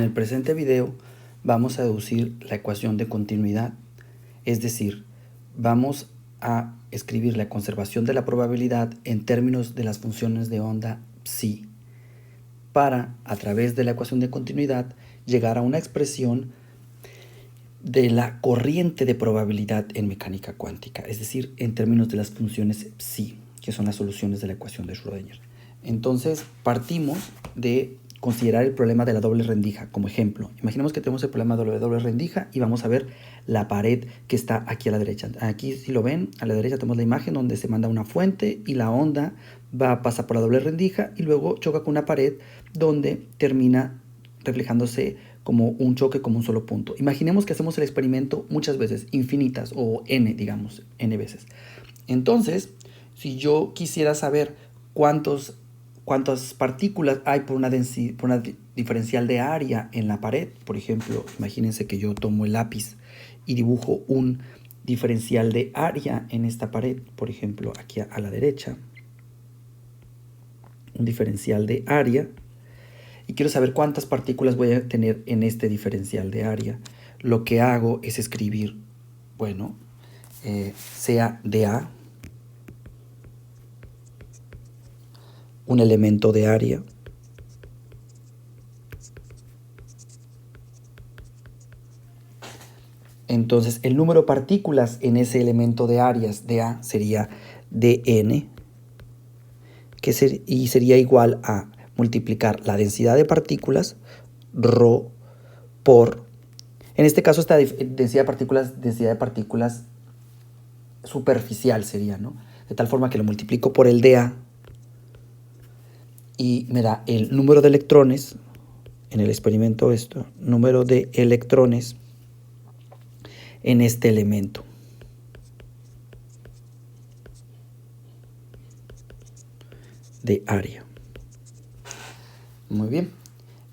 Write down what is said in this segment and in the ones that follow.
En el presente video vamos a deducir la ecuación de continuidad, es decir, vamos a escribir la conservación de la probabilidad en términos de las funciones de onda psi, para, a través de la ecuación de continuidad, llegar a una expresión de la corriente de probabilidad en mecánica cuántica, es decir, en términos de las funciones psi, que son las soluciones de la ecuación de Schrödinger. Entonces, partimos de considerar el problema de la doble rendija como ejemplo. Imaginemos que tenemos el problema de la doble rendija y vamos a ver la pared que está aquí a la derecha. Aquí, si lo ven, a la derecha tenemos la imagen donde se manda una fuente y la onda va a pasar por la doble rendija y luego choca con una pared donde termina reflejándose como un choque, como un solo punto. Imaginemos que hacemos el experimento muchas veces, infinitas, o n, digamos, n veces. Entonces, si yo quisiera saber cuántas partículas hay por una diferencial de área en la pared, por ejemplo, imagínense que yo tomo el lápiz y dibujo un diferencial de área en esta pared, por ejemplo, aquí a la derecha, un diferencial de área, y quiero saber cuántas partículas voy a tener en este diferencial de área. Lo que hago es escribir, bueno, sea dA un elemento de área entonces el número de partículas en ese elemento de áreas dA sería dn, y sería igual a multiplicar la densidad de partículas ρ por, en este caso esta densidad de partículas superficial sería, ¿no? De tal forma que lo multiplico por el dA y me da el número de electrones, en el experimento esto, número de electrones en este elemento. De área. Muy bien.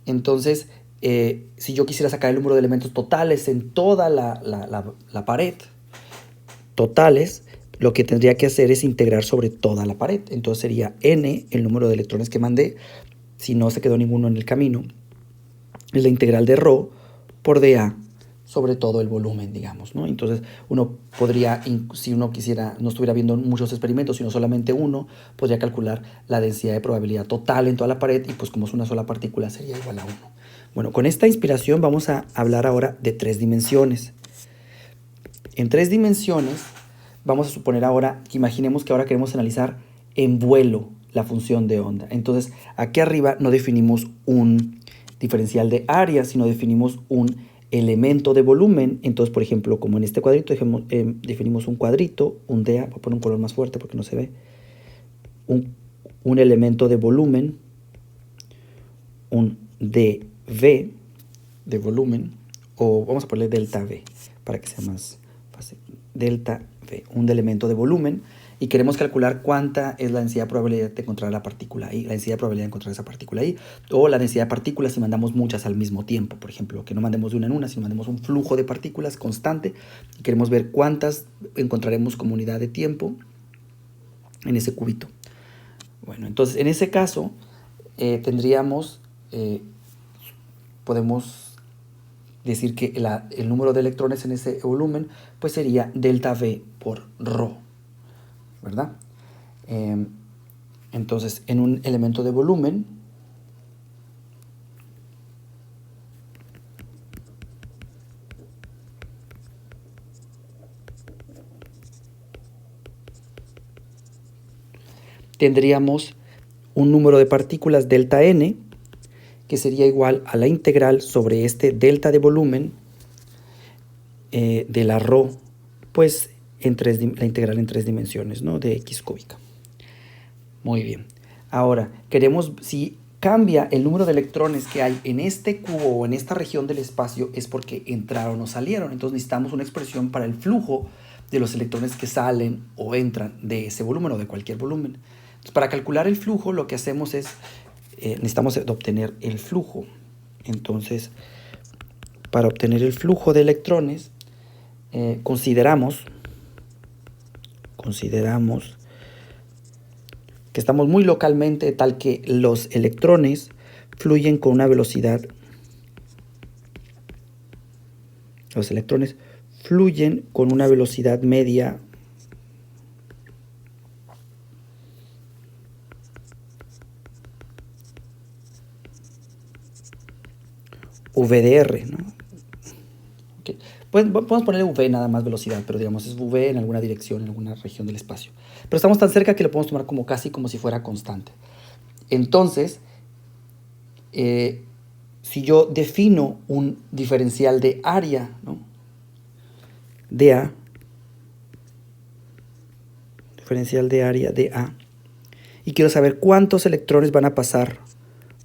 Entonces, si yo quisiera sacar el número de elementos totales en toda la pared, totales, lo que tendría que hacer es integrar sobre toda la pared. Entonces sería n, el número de electrones que mandé, si no se quedó ninguno en el camino, es la integral de ρ por dA sobre todo el volumen, digamos, ¿no? Entonces uno podría, si uno quisiera, no estuviera viendo muchos experimentos, sino solamente uno, podría calcular la densidad de probabilidad total en toda la pared y pues como es una sola partícula sería igual a 1. Bueno, con esta inspiración vamos a hablar ahora de 3 dimensiones. En 3 dimensiones vamos a suponer ahora, imaginemos que ahora queremos analizar en vuelo la función de onda. Entonces aquí arriba no definimos un diferencial de área, sino definimos un elemento de volumen. Entonces, por ejemplo, como en este cuadrito definimos un cuadrito, un dA, voy a poner un color más fuerte porque no se ve, un elemento de volumen, un dV de volumen, o vamos a ponerle delta V para que sea más fácil, delta V, un elemento de volumen, y queremos calcular cuánta es la densidad de probabilidad de encontrar la partícula ahí, la densidad de probabilidad de encontrar esa partícula ahí, o la densidad de partículas si mandamos muchas al mismo tiempo, por ejemplo, que no mandemos de una en una, sino mandemos un flujo de partículas constante, y queremos ver cuántas encontraremos como unidad de tiempo en ese cubito. Bueno, entonces en ese caso podemos decir que el número de electrones en ese volumen pues sería delta V por ρ, ¿verdad? Entonces, en un elemento de volumen, tendríamos un número de partículas delta n, que sería igual a la integral sobre este delta de volumen de la ρ, pues la integral en 3 dimensiones, ¿no? De x cúbica. Muy bien. Ahora, queremos, si cambia el número de electrones que hay en este cubo o en esta región del espacio, es porque entraron o salieron. Entonces necesitamos una expresión para el flujo de los electrones que salen o entran de ese volumen o de cualquier volumen. Entonces, para calcular el flujo, lo que hacemos es, necesitamos obtener el flujo. Entonces, para obtener el flujo de electrones, consideramos que estamos muy localmente, tal que los electrones fluyen con una velocidad los electrones fluyen con una velocidad media VdR, ¿no? Okay. Pues, podemos ponerle V nada más velocidad, pero digamos es V en alguna dirección, en alguna región del espacio. Pero estamos tan cerca que lo podemos tomar como casi como si fuera constante. Entonces, si yo defino un diferencial de área, ¿no? dA, diferencial de área dA, y quiero saber cuántos electrones van a pasar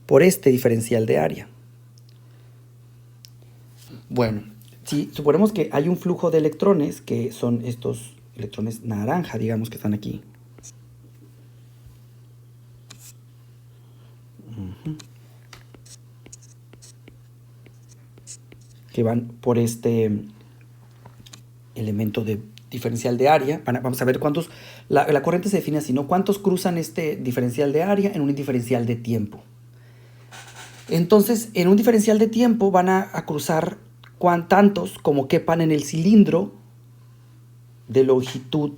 por este diferencial de área. Bueno, si suponemos que hay un flujo de electrones, que son estos electrones naranja, digamos, que están aquí. Que van por este elemento de diferencial de área. Vamos a ver cuántos, la corriente se define así, ¿no? ¿Cuántos cruzan este diferencial de área en un diferencial de tiempo? Entonces, en un diferencial de tiempo van a cruzar tantos como quepan en el cilindro de longitud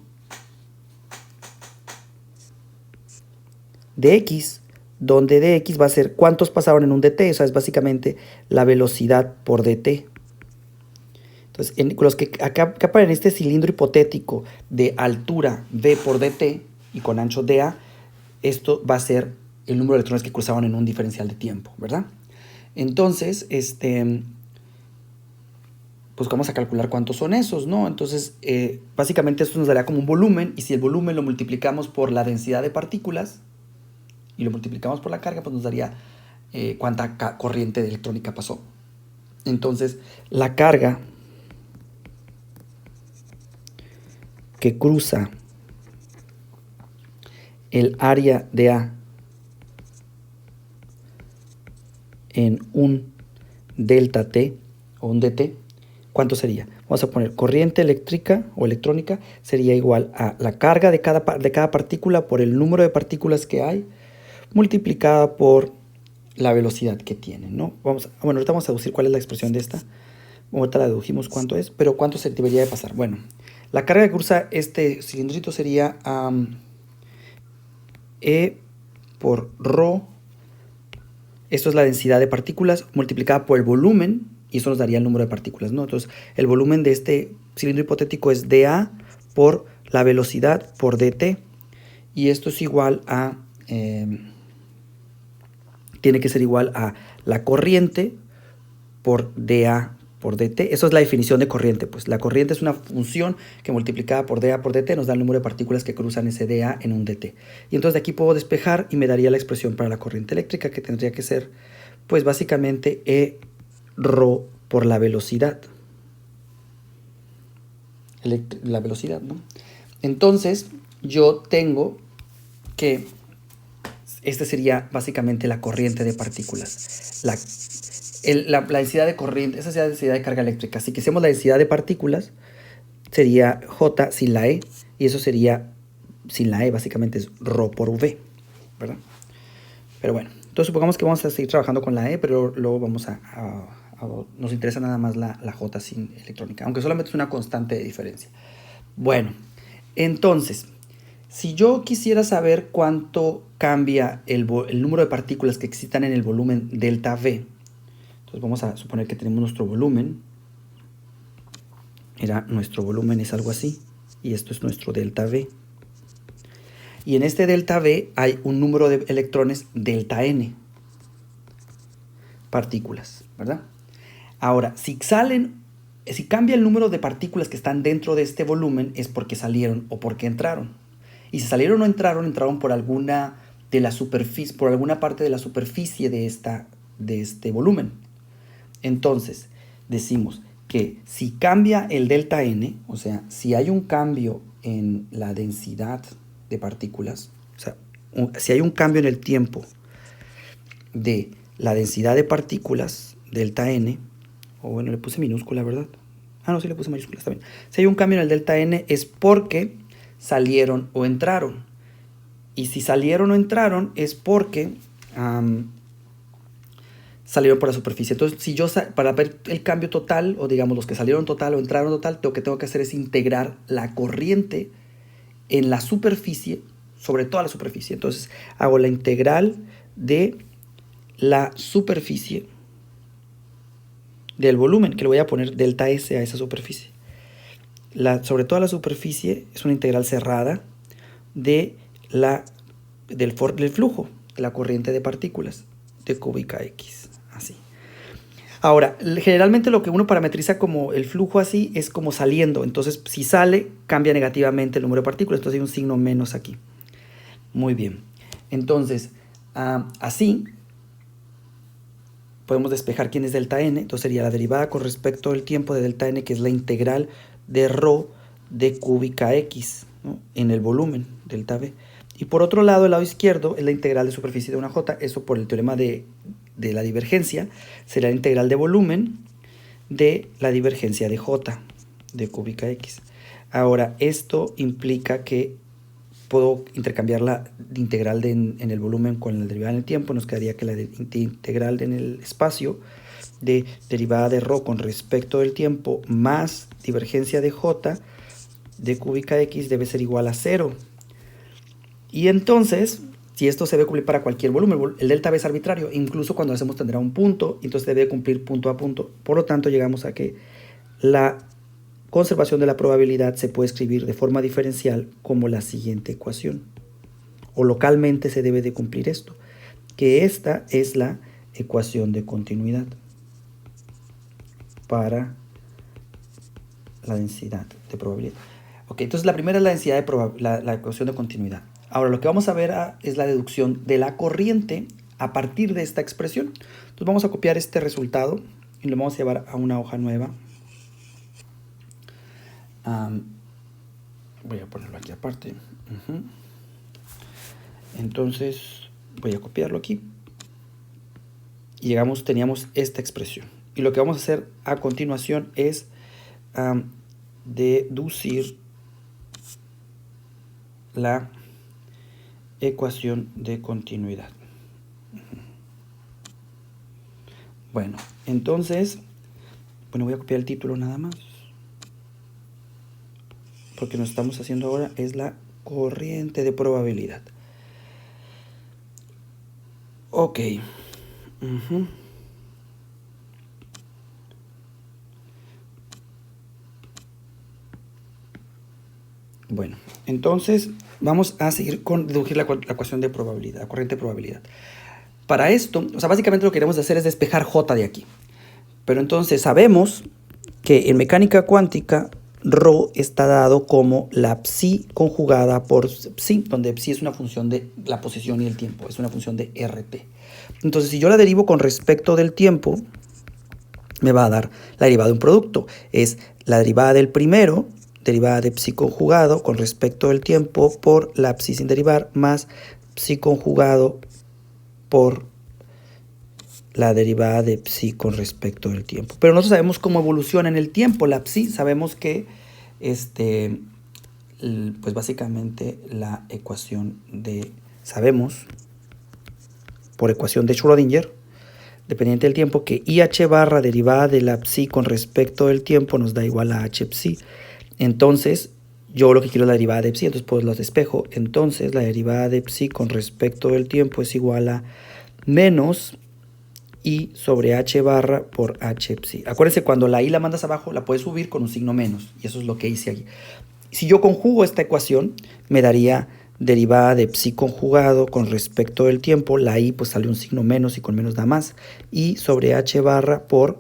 de X, donde dx va a ser cuántos pasaron en un dt, o sea, es básicamente la velocidad por dt. Entonces, los que quepan en este cilindro hipotético de altura v por dt y con ancho dA, esto va a ser el número de electrones que cruzaban en un diferencial de tiempo, ¿verdad? Entonces, pues vamos a calcular cuántos son esos, ¿no? Entonces, básicamente esto nos daría como un volumen, y si el volumen lo multiplicamos por la densidad de partículas y lo multiplicamos por la carga, pues nos daría cuánta corriente electrónica pasó. Entonces, la carga que cruza el área de A en un delta T o un dt, ¿cuánto sería? Vamos a poner corriente eléctrica o electrónica sería igual a la carga de cada partícula por el número de partículas que hay multiplicada por la velocidad que tiene, ¿no? Bueno, ahorita vamos a deducir cuál es la expresión de esta. Ahorita la dedujimos cuánto es, pero ¿cuánto se debería de pasar? Bueno, la carga que cruza este cilindrito sería E por ρ. Esto es la densidad de partículas multiplicada por el volumen, y eso nos daría el número de partículas, ¿no? Entonces, el volumen de este cilindro hipotético es dA por la velocidad por dt, y esto es igual a, tiene que ser igual a la corriente por dA por dt. Eso es la definición de corriente, pues la corriente es una función que multiplicada por dA por dt nos da el número de partículas que cruzan ese dA en un dt. Y entonces de aquí puedo despejar y me daría la expresión para la corriente eléctrica, que tendría que ser, pues básicamente E ρ por la velocidad. La velocidad, ¿no? Entonces yo tengo que esta sería básicamente la corriente de partículas. La densidad de corriente, esa sería la densidad de carga eléctrica. Si quisiéramos la densidad de partículas, sería J sin la E, y eso sería, sin la E, básicamente es ρ por V, ¿verdad? Pero bueno, entonces supongamos que vamos a seguir trabajando con la E, pero luego vamos nos interesa nada más la J sin electrónica, aunque solamente es una constante de diferencia. Bueno, entonces, si yo quisiera saber cuánto cambia el número de partículas que existan en el volumen delta V, entonces vamos a suponer que tenemos nuestro volumen. Nuestro volumen es algo así, y esto es nuestro delta V. Y en este delta V hay un número de electrones delta N partículas, ¿verdad? Ahora, si cambia el número de partículas que están dentro de este volumen, es porque salieron o porque entraron. Y si salieron o entraron por alguna parte de la superficie de este volumen. Entonces, decimos que si cambia el delta N, o sea, si hay un cambio en la densidad de partículas, o sea, si hay un cambio en el tiempo de la densidad de partículas, delta N, o bueno, le puse minúscula, ¿verdad? No, sí le puse mayúscula, está bien. Si hay un cambio en el delta N es porque salieron o entraron. Y si salieron o entraron es porque salieron por la superficie. Entonces, si yo para ver el cambio total, o digamos los que salieron total o entraron total, lo que tengo que hacer es integrar la corriente en la superficie, sobre toda la superficie. Entonces, hago la integral de la superficie del volumen, que le voy a poner delta S a esa superficie. Sobre toda la superficie es una integral cerrada del flujo, de la corriente de partículas de cúbica X, así. Ahora, generalmente lo que uno parametriza como el flujo así es como saliendo. Entonces, si sale, cambia negativamente el número de partículas. Entonces hay un signo menos aquí. Muy bien. Entonces, así podemos despejar quién es delta n. Entonces sería la derivada con respecto al tiempo de delta n, que es la integral de ρ de cúbica X, ¿no?, en el volumen, delta V. Y por otro lado, el lado izquierdo es la integral de superficie de una J. Eso por el teorema de la divergencia será la integral de volumen de la divergencia de J de cúbica X. Ahora, esto implica que puedo intercambiar la integral en el volumen con la derivada en el tiempo. Nos quedaría que la integral en el espacio de derivada de ρ con respecto del tiempo más divergencia de J de cúbica X debe ser igual a 0. Y entonces, si esto se debe cumplir para cualquier volumen, el delta V es arbitrario, incluso cuando lo hacemos tendrá un punto, entonces debe cumplir punto a punto. Por lo tanto, llegamos a que la conservación de la probabilidad se puede escribir de forma diferencial como la siguiente ecuación. O localmente se debe de cumplir esto, que esta es la ecuación de continuidad para la densidad de probabilidad. Ok, entonces la primera es la densidad de la ecuación de continuidad. Ahora lo que vamos a ver es la deducción de la corriente a partir de esta expresión. Entonces vamos a copiar este resultado y lo vamos a llevar a una hoja nueva. Voy a ponerlo aquí aparte. Entonces voy a copiarlo aquí. Y teníamos esta expresión. Y lo que vamos a hacer a continuación es deducir la ecuación de continuidad. Bueno, entonces, voy a copiar el título nada más. Porque lo que estamos haciendo ahora es la corriente de probabilidad. Ok. Bueno, entonces vamos a seguir con deducir la ecuación de probabilidad, la corriente de probabilidad. Para esto, básicamente lo que queremos hacer es despejar J de aquí. Pero entonces sabemos que en mecánica cuántica ρ está dado como la psi conjugada por psi, donde psi es una función de la posición y el tiempo, es una función de RT. Entonces, si yo la derivo con respecto del tiempo, me va a dar la derivada de un producto. Es la derivada del primero, derivada de psi conjugado con respecto del tiempo por la psi sin derivar, más psi conjugado por la derivada de psi con respecto del tiempo. Pero nosotros sabemos cómo evoluciona en el tiempo la psi. Sabemos que pues básicamente la ecuación sabemos por ecuación de Schrödinger, dependiente del tiempo, que IH barra derivada de la psi con respecto del tiempo nos da igual a H psi. Entonces, yo lo que quiero es la derivada de psi, entonces pues los despejo. Entonces, la derivada de psi con respecto del tiempo es igual a menos I sobre H barra por H psi. Acuérdense, cuando la I la mandas abajo, la puedes subir con un signo menos. Y eso es lo que hice aquí. Si yo conjugo esta ecuación, me daría derivada de psi conjugado con respecto del tiempo. La I pues sale un signo menos y con menos da más. I sobre H barra por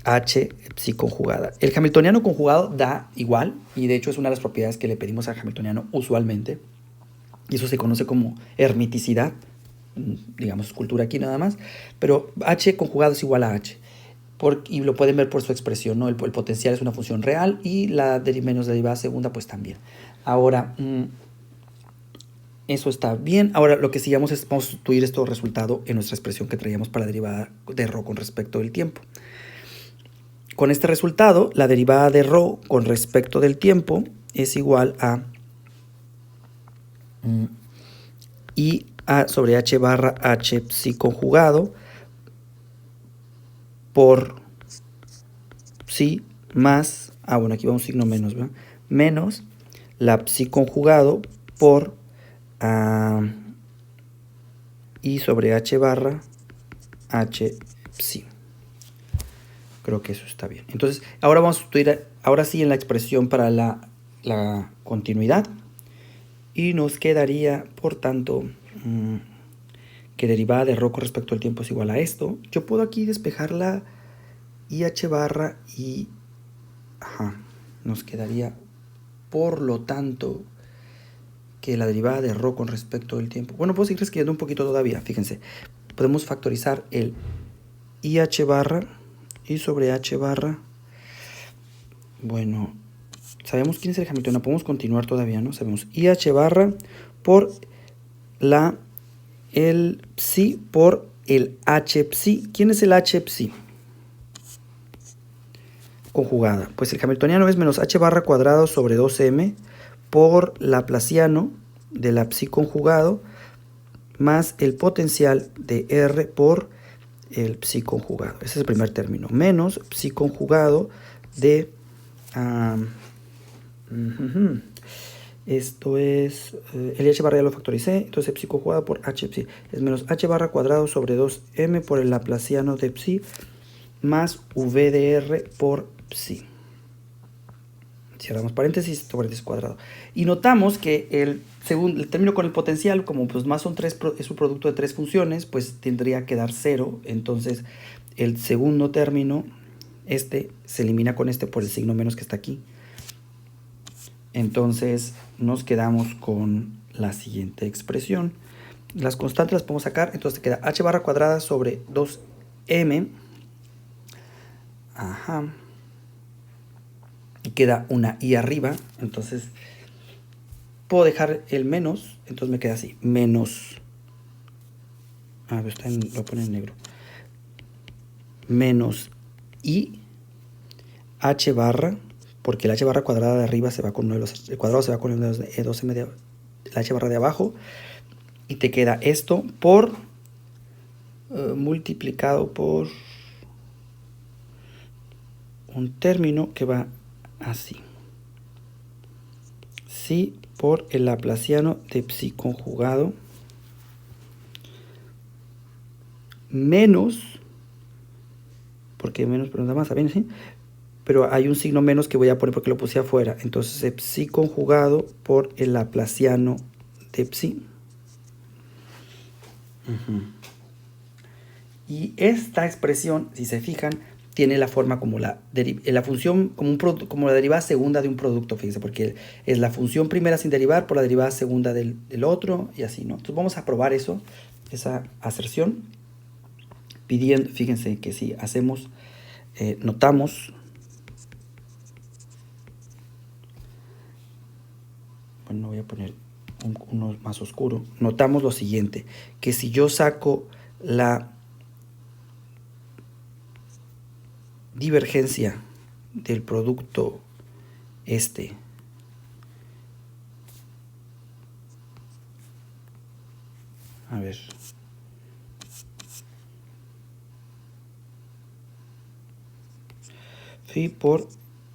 H psi conjugada. El hamiltoniano conjugado da igual. Y de hecho es una de las propiedades que le pedimos al hamiltoniano usualmente. Y eso se conoce como hermiticidad. Digamos, escultura aquí nada más, pero H conjugado es igual a H, y lo pueden ver por su expresión, ¿no? El potencial es una función real y la menos derivada segunda pues también. Ahora, eso está bien. Ahora lo que sigamos es vamos a sustituir este resultado en nuestra expresión que traíamos para la derivada de ρ con respecto del tiempo. Con este resultado, la derivada de ρ con respecto del tiempo es igual a I A sobre H barra H psi conjugado por psi más, bueno, aquí va un signo menos, ¿verdad? Menos la psi conjugado por I sobre h barra h psi. Creo que eso está bien. Entonces, ahora vamos a sustituir, ahora sí, en la expresión para la continuidad. Y nos quedaría, por tanto, que derivada de ρ con respecto al tiempo es igual a esto. Yo puedo aquí despejar la IH barra y nos quedaría, por lo tanto, que la derivada de ρ con respecto al tiempo. Bueno, puedo seguir escribiendo un poquito todavía, fíjense. Podemos factorizar el IH barra, I sobre H barra. Bueno, sabemos quién es el Hamiltoniano, podemos continuar todavía, ¿no? Sabemos IH barra por el psi por el H psi. ¿Quién es el H psi? Conjugada. Pues el Hamiltoniano es menos H barra cuadrado sobre 2m por Laplaciano de la psi conjugado más el potencial de R por el psi conjugado. Ese es el primer término. Menos psi conjugado de... esto es... el H barra ya lo factoricé. Entonces psi conjugado por H psi es menos H barra cuadrado sobre 2m por el Laplaciano de psi más V de R por psi. Cerramos paréntesis, paréntesis cuadrado. Y notamos que el término con el potencial, como pues más son tres, es un producto de tres funciones, pues tendría que dar 0. Entonces el segundo término, se elimina con por el signo menos que está aquí. Entonces nos quedamos con la siguiente expresión. Las constantes las podemos sacar, entonces te queda h barra cuadrada sobre 2m. Y queda una i arriba, entonces puedo dejar el menos, entonces me queda así, menos, lo pone en negro, menos i h barra, porque el h barra cuadrada de arriba se va con uno de los, el cuadrado se va con el 2m de la h barra de abajo, y te queda esto por multiplicado por un término que va así. Psi por el Laplaciano de psi conjugado menos, porque menos pregunta más, ¿saben? ¿Sí? Pero hay un signo menos que voy a poner porque lo puse afuera. Entonces psi conjugado por el Laplaciano de psi. Y esta expresión, si se fijan, tiene la forma como la función, como la derivada segunda de un producto, fíjense, porque es la función primera sin derivar por la derivada segunda del otro, y así, ¿no? Entonces vamos a probar esa aserción, pidiendo, fíjense que si hacemos, notamos, bueno, voy a poner uno más oscuro, notamos lo siguiente, que si yo saco la divergencia del producto a ver, phi por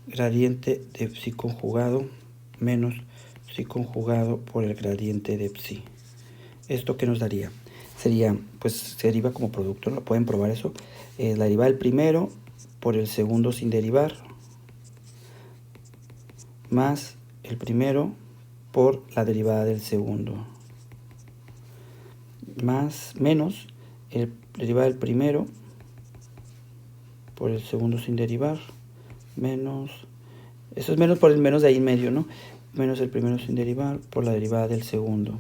gradiente de psi conjugado menos psi conjugado por el gradiente de psi. ¿Esto qué nos daría? Sería, pues se deriva como producto, ¿no? Pueden probar eso. La derivada del primero por el segundo sin derivar más el primero por la derivada del segundo más menos la derivada del primero por el segundo sin derivar menos, eso es menos por el menos de ahí en medio, ¿no? Menos el primero sin derivar por la derivada del segundo.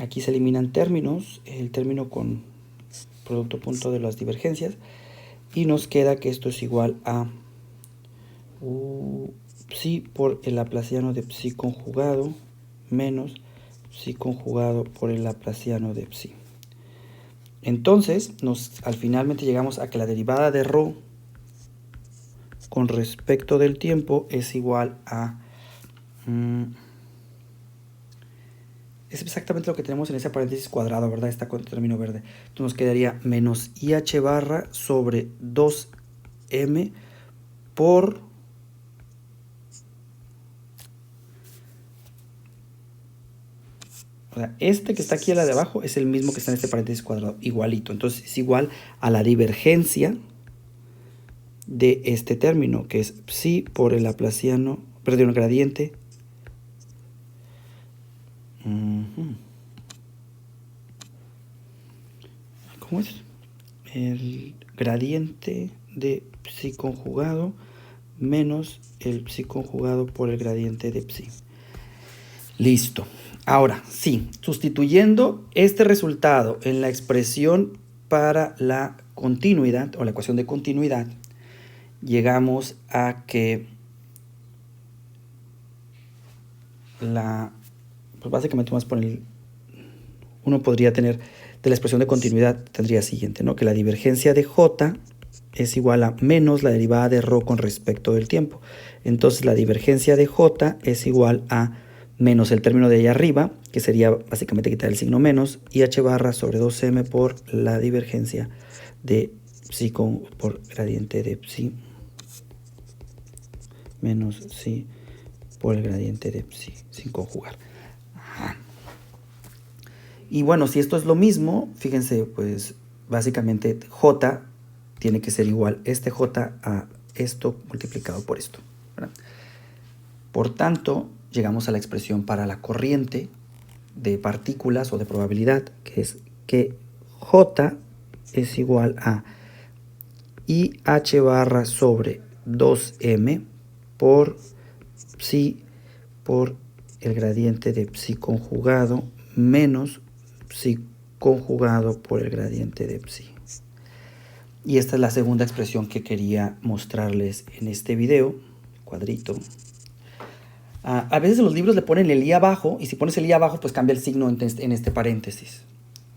Aquí se eliminan términos, el término con producto punto de las divergencias, y nos queda que esto es igual a psi por el Laplaciano de psi conjugado menos psi conjugado por el Laplaciano de psi. Entonces, al finalmente llegamos a que la derivada de ρ con respecto del tiempo es igual a es exactamente lo que tenemos en ese paréntesis cuadrado, ¿verdad? Está con término verde. Entonces nos quedaría menos IH barra sobre 2M por... O sea, este que está aquí a la de abajo es el mismo que está en este paréntesis cuadrado, igualito. Entonces es igual a la divergencia de este término, que es psi por el laplaciano, perdón, el gradiente. ¿Cómo es? El gradiente de psi conjugado menos el psi conjugado por el gradiente de psi. Listo. Ahora, sí, sustituyendo este resultado en la expresión para la continuidad o la ecuación de continuidad, llegamos a que pues básicamente vamos a poner, uno podría tener, de la expresión de continuidad tendría siguiente, ¿no? Que la divergencia de J es igual a menos la derivada de ρ con respecto del tiempo. Entonces la divergencia de J es igual a menos el término de ahí arriba, que sería básicamente quitar el signo menos, y h barra sobre 2m por la divergencia de psi por gradiente de psi menos psi por el gradiente de psi sin conjugar. Ajá. Y bueno, si esto es lo mismo, fíjense, pues básicamente J tiene que ser igual este J a esto multiplicado por esto, ¿verdad? Por tanto, llegamos a la expresión para la corriente de partículas o de probabilidad, que es que J es igual a IH barra sobre 2M por psi por el gradiente de psi conjugado menos psi conjugado por el gradiente de psi. Y esta es la segunda expresión que quería mostrarles en este video, cuadrito. A veces en los libros le ponen el i abajo, y si pones el i abajo, pues cambia el signo en este paréntesis.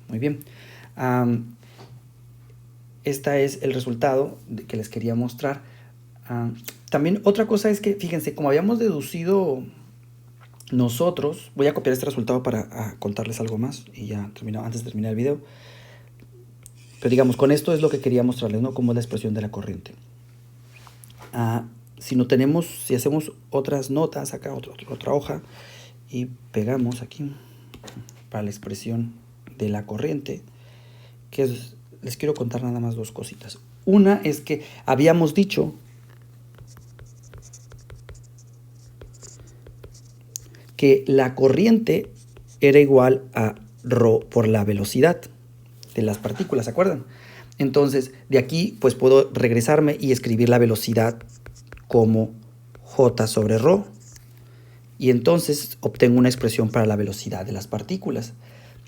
Muy bien. Este es el resultado que les quería mostrar. También otra cosa es que, fíjense, como habíamos deducido nosotros, voy a copiar este resultado para contarles algo más, y ya antes de terminar el video. Pero digamos, con esto es lo que quería mostrarles, ¿no? Como es la expresión de la corriente. Si hacemos otras notas acá, otra hoja, y pegamos aquí para la expresión de la corriente, les quiero contar nada más dos cositas. Una es que habíamos dicho que la corriente era igual a ρ por la velocidad de las partículas, ¿se acuerdan? Entonces, de aquí pues puedo regresarme y escribir la velocidad como J sobre ρ, y entonces obtengo una expresión para la velocidad de las partículas.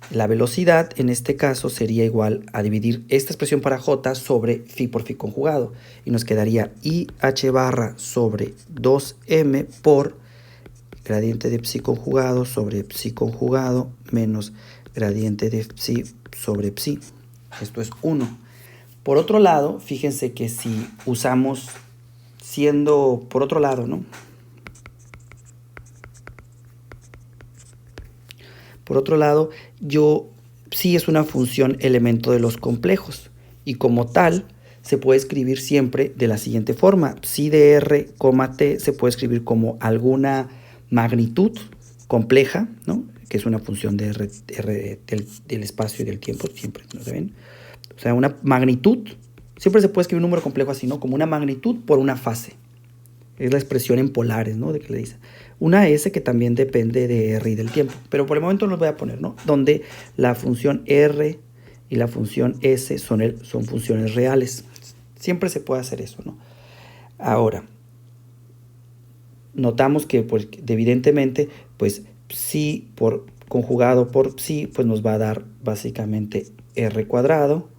La velocidad en este caso sería igual a dividir esta expresión para J sobre phi por phi conjugado, y nos quedaría IH barra sobre 2m por gradiente de psi conjugado sobre psi conjugado menos gradiente de psi sobre psi. Esto es 1. Por otro lado, fíjense que si usamos por otro lado, ¿no? Por otro lado, psi es una función elemento de los complejos, y como tal se puede escribir siempre de la siguiente forma. Psi de r, t se puede escribir como alguna magnitud compleja, ¿no? Que es una función de r del espacio y del tiempo, siempre, ¿no se ven? O sea, una magnitud, siempre se puede escribir un número complejo así, ¿no? Como una magnitud por una fase. Es la expresión en polares, ¿no? De que le dice. Una S que también depende de R y del tiempo. Pero por el momento no los voy a poner, ¿no? Donde la función R y la función S son funciones reales. Siempre se puede hacer eso, ¿no? Ahora, notamos que pues, evidentemente, pues psi conjugado por psi, pues nos va a dar básicamente R cuadrado,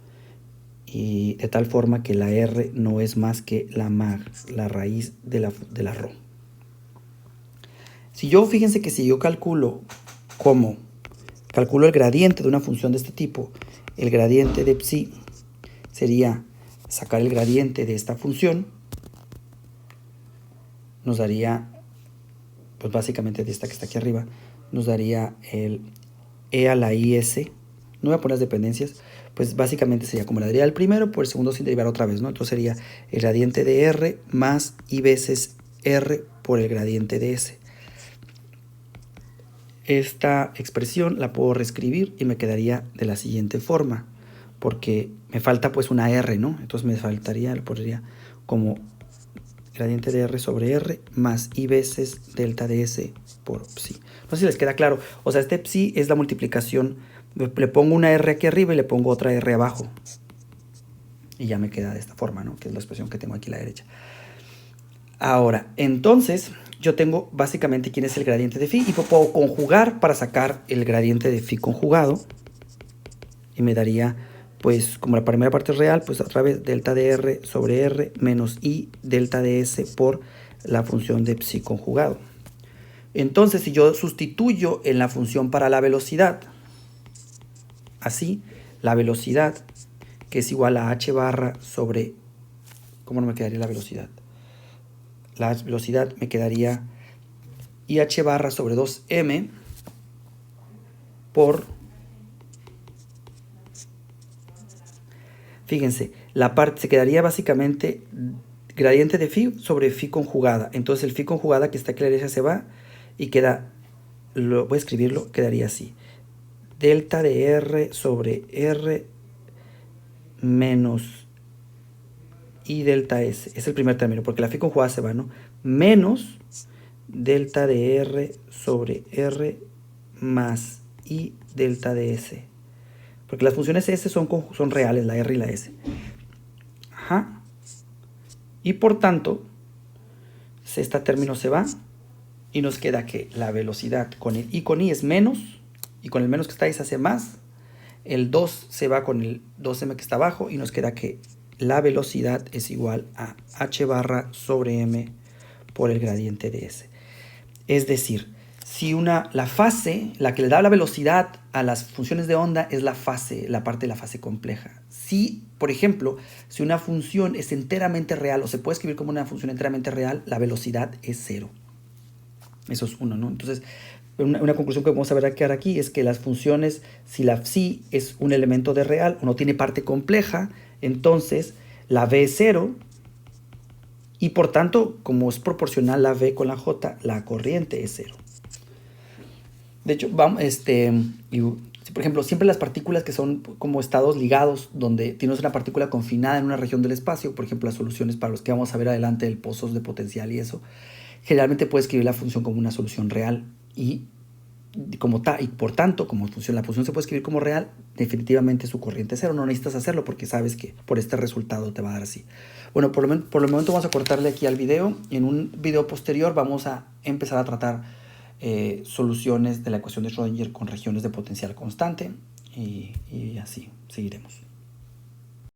y de tal forma que la R no es más que la raíz de la ρ. Fíjense que si yo calculo el gradiente de una función de este tipo, el gradiente de psi sería sacar el gradiente de esta función, nos daría, pues básicamente de esta que está aquí arriba, nos daría el e a la is, no voy a poner las dependencias, pues básicamente sería como la deriva del primero por el segundo sin derivar otra vez, ¿no? Entonces sería el gradiente de r más i veces r por el gradiente de s. Esta expresión la puedo reescribir y me quedaría de la siguiente forma, porque me falta pues una r, ¿no? Entonces me faltaría, lo pondría como gradiente de r sobre r más i veces delta de s por psi. No sé si les queda claro. O sea, este psi es la multiplicación. Le pongo una r aquí arriba y le pongo otra r abajo. Y ya me queda de esta forma, ¿no? Que es la expresión que tengo aquí a la derecha. Ahora, entonces, yo tengo básicamente quién es el gradiente de phi y puedo conjugar para sacar el gradiente de phi conjugado. Y me daría, pues, como la primera parte es real, pues otra vez delta de r sobre r menos i delta de s por la función de psi conjugado. Entonces, si yo sustituyo en la función para la velocidad, así, la velocidad, que es igual a h barra sobre... ¿Cómo no me quedaría la velocidad? La velocidad me quedaría IH barra sobre 2m por... Fíjense, la parte se quedaría básicamente gradiente de phi sobre phi conjugada. Entonces el phi conjugada que está aquí a la derecha se va y queda, voy a escribirlo, quedaría así. Delta de r sobre r menos i delta s. Es el primer término, porque la phi conjugada se va, ¿no? Menos delta de r sobre r más i delta de s. Porque las funciones s son reales, la r y la s. Ajá. Y por tanto, este término se va y nos queda que la velocidad con el i con i es menos, y con el menos que está ahí se hace más. El 2 se va con el 2m que está abajo y nos queda que la velocidad es igual a h barra sobre m por el gradiente de s. Es decir, si la fase, la que le da la velocidad a las funciones de onda es la fase, la parte de la fase compleja. Si, por ejemplo, si una función es enteramente real o se puede escribir como una función enteramente real, la velocidad es 0. Eso es uno, ¿no? Entonces, una conclusión que vamos a ver aquí es que las funciones, si la psi es un elemento de real o no tiene parte compleja, entonces la v es 0 y por tanto, como es proporcional la v con la j, la corriente es 0. De hecho, vamos, por ejemplo, siempre las partículas que son como estados ligados, donde tienes una partícula confinada en una región del espacio, por ejemplo, las soluciones para los que vamos a ver adelante, el pozos de potencial y eso, generalmente puedes escribir la función como una solución real y por tanto, como la función se puede escribir como real, definitivamente su corriente es 0. No necesitas hacerlo porque sabes que por este resultado te va a dar así. Bueno, por el momento vamos a cortarle aquí al video y en un video posterior vamos a empezar a tratar soluciones de la ecuación de Schrödinger con regiones de potencial constante y así seguiremos.